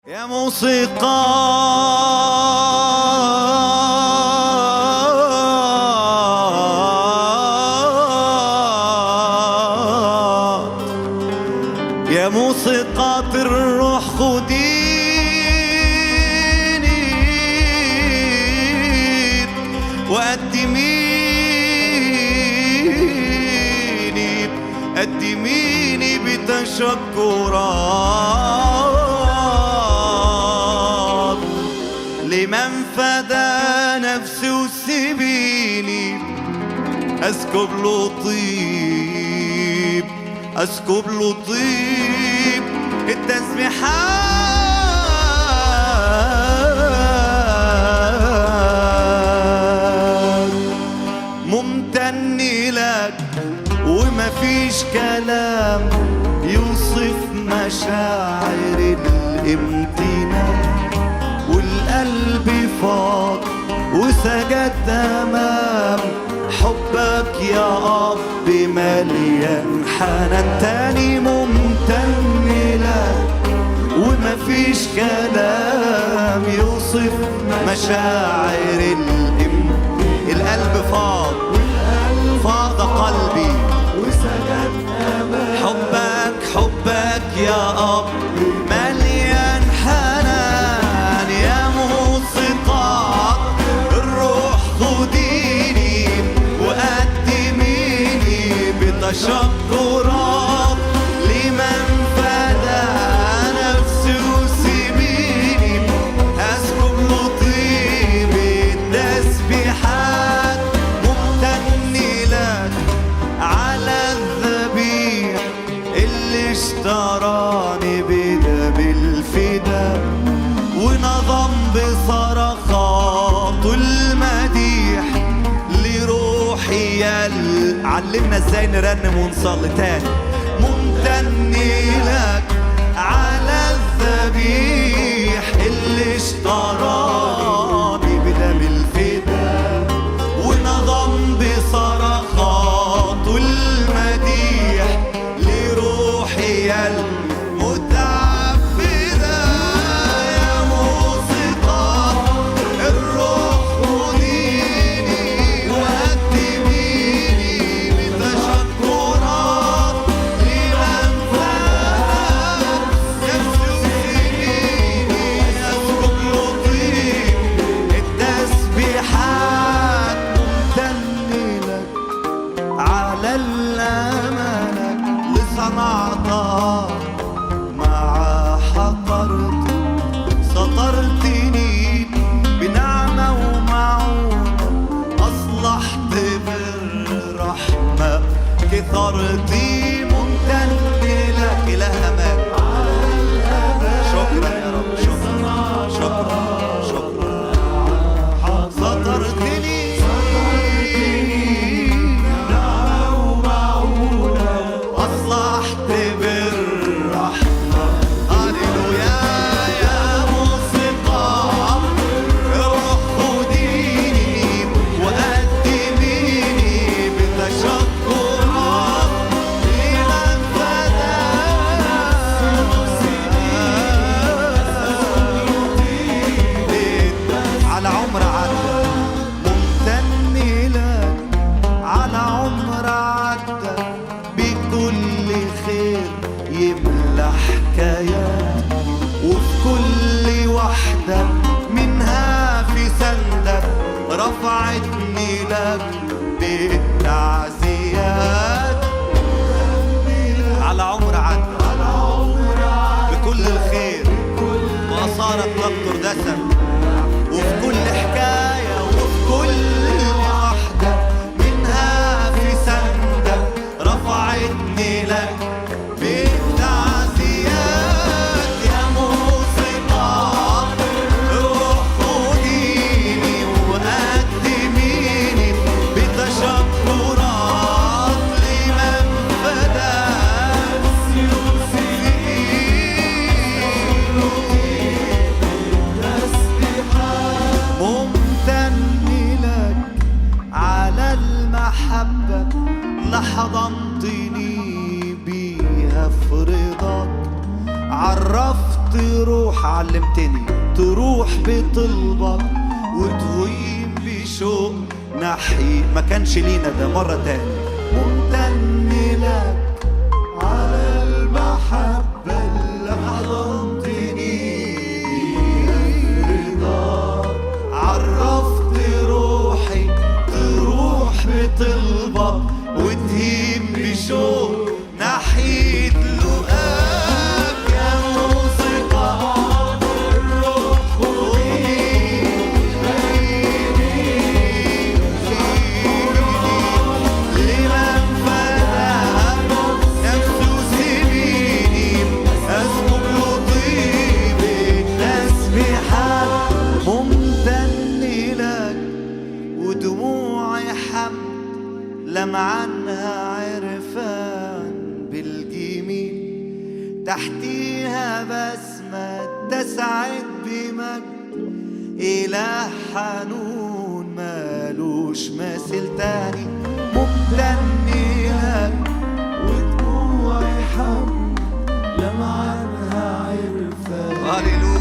يا موسيقى يا موسيقى الروح خديني قدميني بتشكرات لمن فدى نفسي وسيبيني اسكب له طيب التسبيحات ممتن لك وما فيش كلام يوصف مشاعر الامتنان والقلب فاض وسجد امام حبك يا اب مليان حنان تاني ممتن لك وما فيش كلام يوصف مشاعر القلب فاض قلبي وسجد حبك يا اب مليان حنان يا موسيقى الروح خديني وقدميني بتشكرات لمن فدى نفسي وسيبيني اسكب له طيب التسبيحات ممتن لك على الذبيح اللي اشتراني بدم الفداء ونظم بصرخات المديح لروحي علمنا ازاي نرنم ونصلي تاني ممتن لك على الذبيح اللي اشتراني بدم الفداء ونظم بصرخات المديح لروحي المتعبدة يا موسيقى الروح خديني وقدميني بتشكرات لمن فات نفسي وسيبيني اسكب له طيب التسبيحات ممتن لك على الأمانة اللي صنعتها مع حقرت سطرتني بنعمة ومعونة أصلحت بالرحمة كثرتي ممتن لك إله أمان شكرا يا رب شكرا سطرتني أصلحت بالرحمة هاليلويا يا موسيقى روح خديني وقدميني بتشكرات لمن فدى على عمر عدى ممتن لك على عمر عدى بكل خير يملى حكايات وفي كل واحدة منها في سندك رفعتني لك بالتعزيات على عمر عدى بكل الخير وأصارت تقطر دسم وفي كل حكاية وفي كل واحدة منها في سندك رفعتني لك بالتعزيات يا موسيقى روح خديني وقدميني بتشكرات لمن فدى نفسي وسيبيني تروح، علمتني تروح بطلبك وتهيم بشوق نحي. ما كانش لينا ده، مرة تاني. ممتن لك على المحبة اللي حضنتني برضاك، عرفت روحي تروح بطلبك وتهيم بشوق ناحية لقاك يا موسيقى الروح. لمن فتح نفسه سبيني أسكب له طيب التسبيحات. ممتن لك ودموعي حمد لمعنها عرفان بالجميل، تحتيها بسمة تسعد بمجد إله حنون مالوش مثل تاني. ممتن لك ودموعي حمد لمعنها عرفان. هللويا.